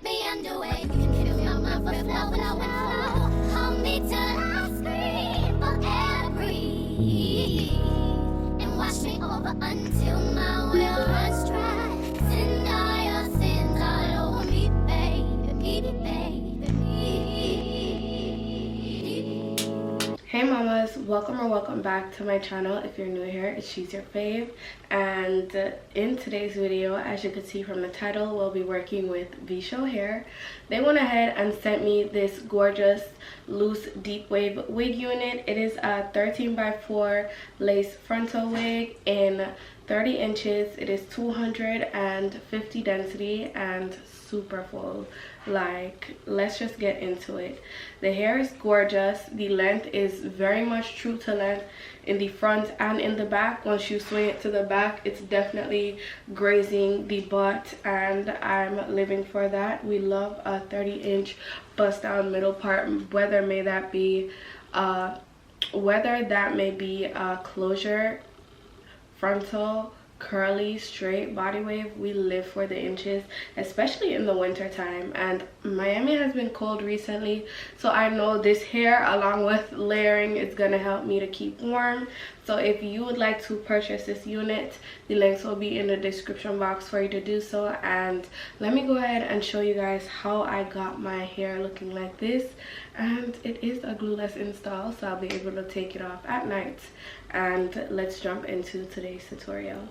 me underway. You can feel my mind for flow. Hold me till I scream for air to breathe, and wash me over until my will runs dry. Send all your sins all over me, baby, baby. Hey mamas, welcome back to my channel. If you're new here, it's She's Your Fave, and in today's video, as you can see from the title, we'll be working with Vshow hair. They went ahead and sent me this gorgeous loose deep wave wig unit. It is a 13x4 lace frontal wig in 30 inches. It is 250 density and super full. Like, let's just get into it. The hair is gorgeous. The length is very much true to length in the front and in the back. Once you swing it to the back, it's definitely grazing the butt, and I'm living for that. We love a 30-inch bust down middle part, whether that may be a closure, frontal, curly, straight body wave. We live for the inches, especially in the winter time, and Miami has been cold recently, so I know this hair along with layering is gonna help me to keep warm. So if you would like to purchase this unit, the links will be in the description box for you to do so. And let me go ahead and show you guys how I got my hair looking like this. And it is a glueless install, so I'll be able to take it off at night. And let's jump into today's tutorial.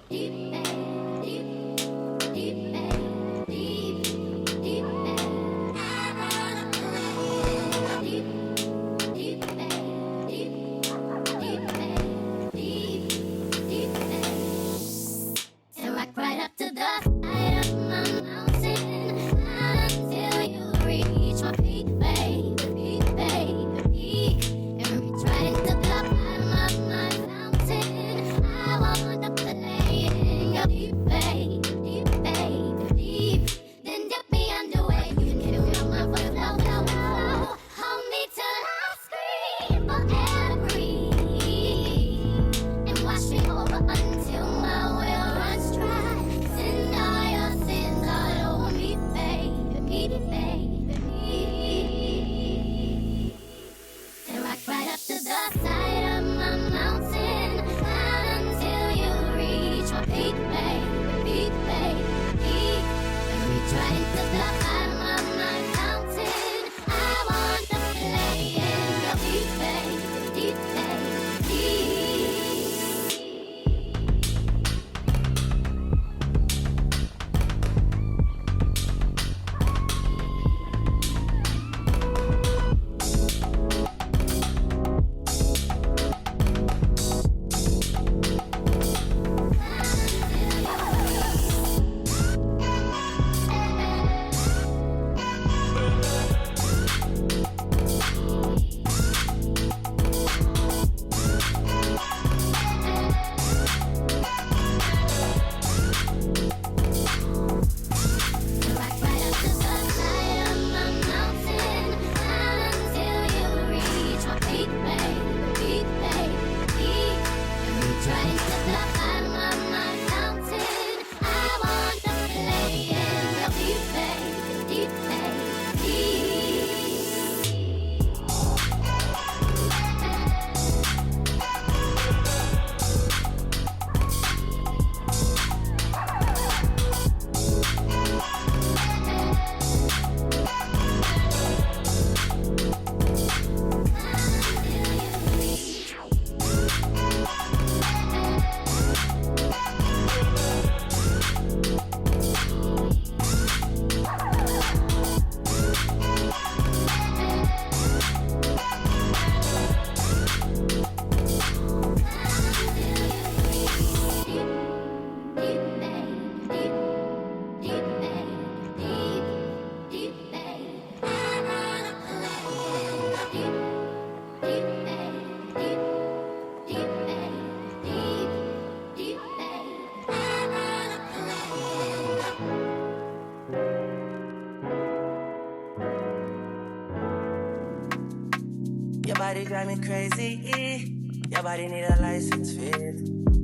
body drive me crazy. Your body need a license fit.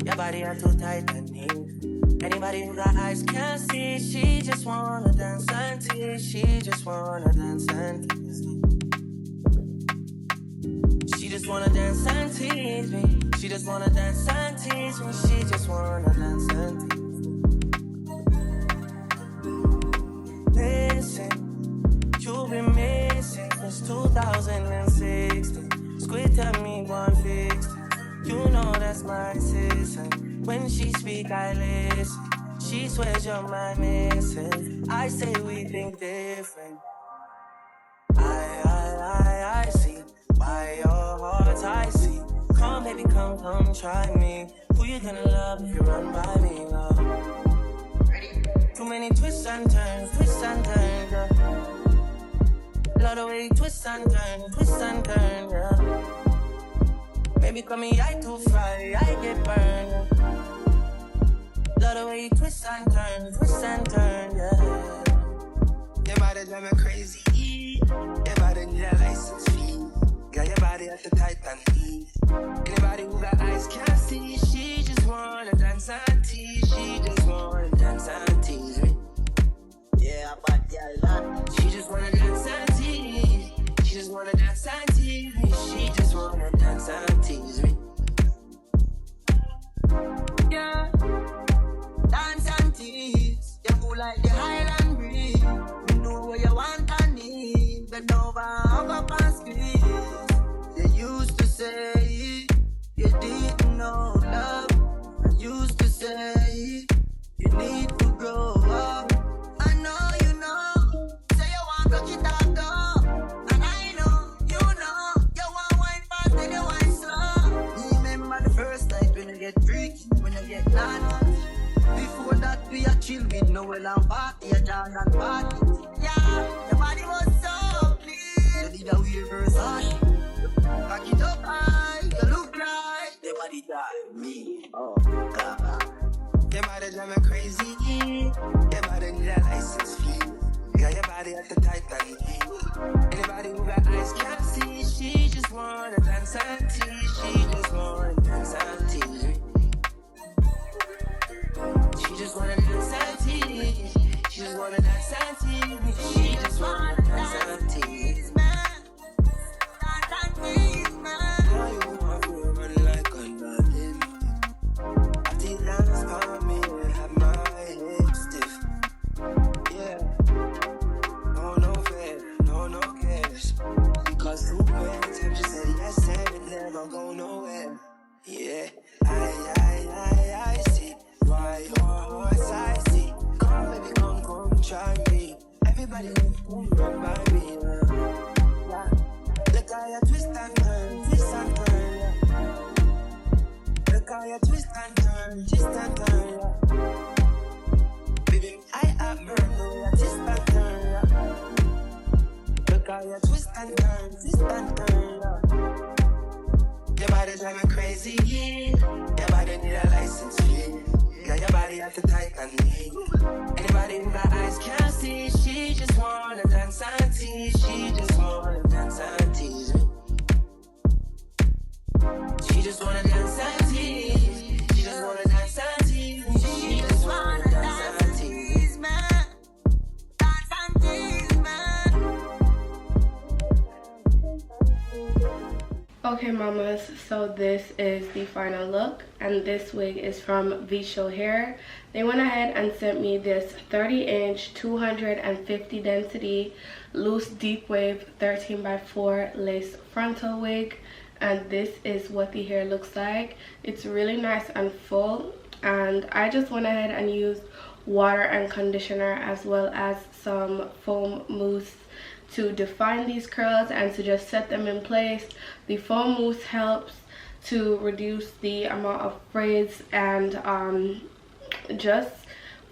Your body are too tight and neat. Anybody who got eyes can't see. She just wanna dance and tease. She just wanna dance and tease me. She just wanna dance and tease me. She just wanna dance and tease me. She just wanna dance and tease me. Listen, you've been missing since 2016. Squid tell me 150. You know that's my sister. When she speak, I listen. She swears you're my missing. I say we think different. I see. By your heart, I see. Come, baby, come, try me. Who you gonna love if you run by me, love? Too many twists and turns, yeah. Love the way you twist and turn, yeah. Baby, call me, I too fry, I get burned, yeah. Love the way you twist and turn, yeah. Your body drive me crazy, your body need a license fee. Got your body at the Titan heat. Anybody who got eyes can't see. She just wanna dance and tease. She just wanna dance and tease me. Yeah, but yeah, lot. She just wanna dance and tease. She just wanna dance and tease me. She just wanna dance and tease me. Yeah, dance and tease. You cool like the Highland breeze. You know what you want and need. Bend over, hug up and squeeze. They used to say you didn't know love. I used to say you need to grow up. I know you know. Say you want to get up though. And I know, you want wine fast and you wine slow. Remember the first night when you get freaky, when you get naughty. Before that we a chill with Noel and party, a dance and party. Yeah, your body was so clean. You did a weird Versace. Back it up high, you look like your body die me. Oh God. Your body drive me crazy. Your body need a license fee. Got your body at the Titan heat. Anybody who got eyes can't see. She just wanna dance and tease. She just wanna dance and tease me. She just wanna dance and tease. She just wanna dance and tease me. She just wanna dance and tease me. Go nowhere. Yeah, I see why your hearts I see. Come, baby, come, try me. Everybody run by me. Yeah. Look how you twist and turn, yeah. Look how you twist and turn, yeah. Baby, I have murder, you twist and turn, yeah. Look how you twist and turn, yeah. Your body drive me crazy, your body need a license fee. Got your body at the Titan heat. Anybody who got eyes can't see. She just wanna dance and tease. She just wanna dance and tease me. She just wanna dance and tease. She just wanna dance and tease me. She just wanna dance and tease me. Dance and tease me. Okay mamas, so this is the final look, and this wig is from Vshow hair. They went ahead and sent me this 30-inch 250 density loose deep wave 13x4 lace frontal wig, and this is what the hair looks like. It's really nice and full, and I just went ahead and used water and conditioner as well as some foam mousse to define these curls and to just set them in place. The foam mousse helps to reduce the amount of frizz and just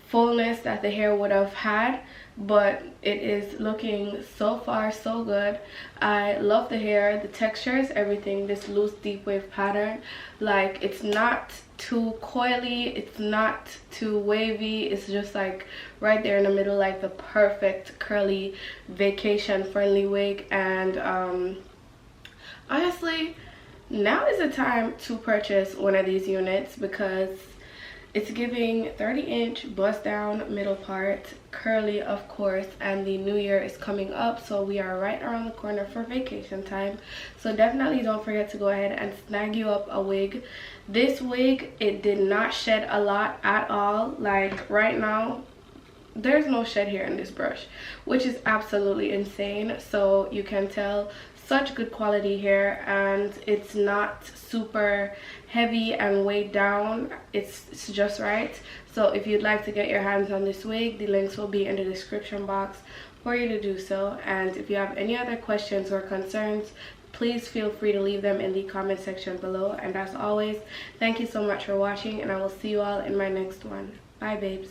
fullness that the hair would have had, but it is looking so far so good. I love the hair, the textures, everything. This loose deep wave pattern, like, it's not too coily, it's not too wavy, it's just like right there in the middle, like the perfect curly vacation friendly wig. And honestly, now is the time to purchase one of these units because it's giving 30-inch bust down middle part, curly, of course, and the new year is coming up, so we are right around the corner for vacation time. So definitely don't forget to go ahead and snag you up a wig. This wig, it did not shed a lot at all. Like right now there's no shed here in this brush, which is absolutely insane. So you can tell such good quality hair, and it's not super heavy and weighed down. It's just right. So if you'd like to get your hands on this wig, the links will be in the description box for you to do so. And if you have any other questions or concerns, please feel free to leave them in the comment section below. And as always, thank you so much for watching, and I will see you all in my next one. Bye babes.